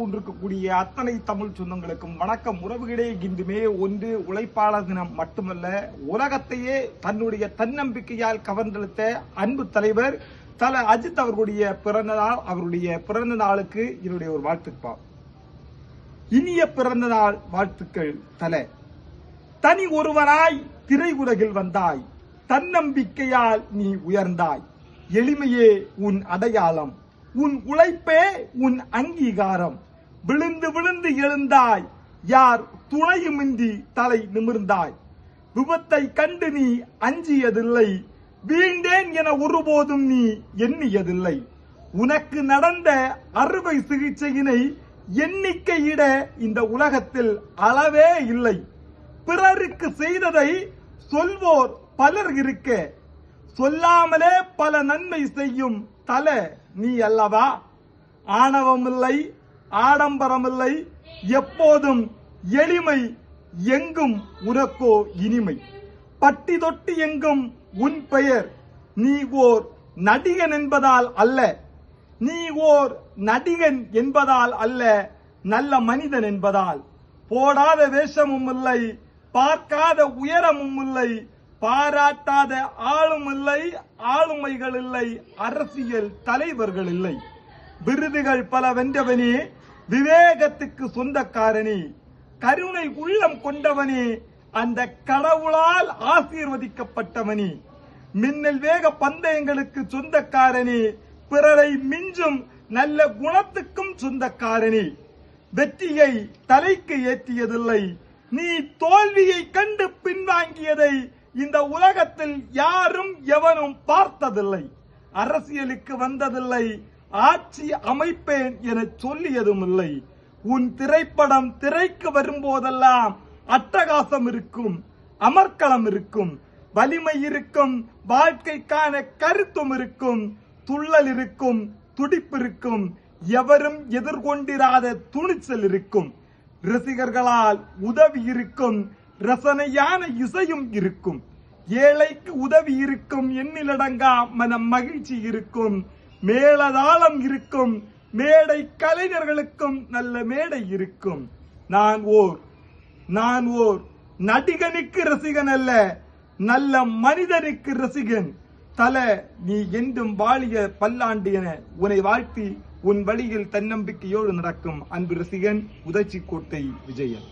கொண்டிருக்கக்கூடிய அத்தனை தமிழ் சொந்தங்களுக்கும் வணக்கம். உறவுகளே, இன்றுமே ஒன்று உழைப்பாளர் தினம் மட்டுமல்ல, உலகத்தையே தன்னுடைய தன்னம்பிக்கையால் கவர்ந்தெடுத்த அன்பு தலைவர் தல அஜித் அவர்களுடைய பிறந்த நாள். அவருடைய பிறந்த நாளுக்கு என்னுடைய ஒரு வாழ்த்துக்கள். இனிய பிறந்த நாள் வாழ்த்துக்கள் தல. தனி ஒருவனாய் திரையுலகில் வந்தாய், தன்னம்பிக்கையால் நீ உயர்ந்தாய். எளிமையே உன் அடையாளம், உன் உழைப்பே உன் அங்கீகாரம். விழுந்து விழுந்து எழுந்தாய், யார் துணையுமின்றி தலை நிமிர்ந்தாய். விபத்தை கண்டு நீ அஞ்சியதில்லை, வீழ்ந்தேன் என ஒருபோதும் நீ எண்ணியதில்லை. உனக்கு நடந்த அறுவை சிகிச்சையினை எண்ணிக்கையிட இந்த உலகத்தில் அளவே இல்லை. பிறருக்கு செய்ததை சொல்வோர் பலர் இருக்க, சொல்லாமலே பல நன்மை செய்யும் தல நீ அல்லவா. ஆணவமில்லை, ஆடம்பரமில்லை, எப்போதும் எளிமை, எங்கும் உனக்கோ இனிமை. பட்டி தொட்டி எங்கும் உன் பெயர். நீ ஓர் நடிகன் என்பதால் அல்ல, நீ ஓர் நடிகன் என்பதால் அல்ல, நல்ல மனிதன் என்பதால். போடாத வேஷமும் இல்லை, பார்க்காத உயரமும் இல்லை, பாராட்டாத ஆளும் இல்லை, ஆளுமைகள் இல்லை, அரசியல் தலைவர்கள் இல்லை. விருதுகள் பல வென்றவனே, விவேகத்துக்கு சொந்தக்காரனே, கருணை உள்ளம் கொண்டவனே, அந்த கடவுளால் ஆசீர்வதிக்கப்பட்டவனே, மின்னல் வேக பந்தயங்களுக்கு சொந்தக்காரனே, பிறரை மிஞ்சும் நல்ல குணத்துக்கும் சொந்தக்காரனே. வெற்றியை தலைக்கு ஏற்றியதில்லை, நீ தோல்வியை கண்டு பின்வாங்கியதை இந்த உலகத்தில் யாரும் எவனும் பார்த்ததில்லை. அரசியலுக்கு வந்ததில்லை, ஆட்சி அமைப்பேன் என சொல்லியதும் இல்லை. உன் திரைப்படம் திரைக்கு வரும்போதெல்லாம் அட்டகாசம் இருக்கும், அமர்க்களம் இருக்கும், வலிமை இருக்கும், வாழ்க்கைக்கான கருத்தும் இருக்கும், துள்ளல் இருக்கும், துடிப்பு இருக்கும், எவரும் எதிர்கொண்டிராத துணிச்சல் இருக்கும். ரசிகர்களால் உதவி இருக்கும், ரசனையான இசையும் இருக்கும். ஏழைக்கு உதவி இருக்கும், எண்ணிலடங்கா மன மகிழ்ச்சி இருக்கும், மேலதாளம் இருக்கும், மேடை கலைஞர்களுக்கும் நல்ல மேடை இருக்கும். நான் ஓர் நடிகனுக்கு ரசிகன் அல்ல, நல்ல மனிதனுக்கு ரசிகன். தல நீ என்றும் வாழிய பல்லாண்டு என உன்னை வாழ்த்தி உன் வழியில் தன்னம்பிக்கையோடு நடக்கும் அன்பு ரசிகன் உதச்சிக்கோட்டை விஜயன்.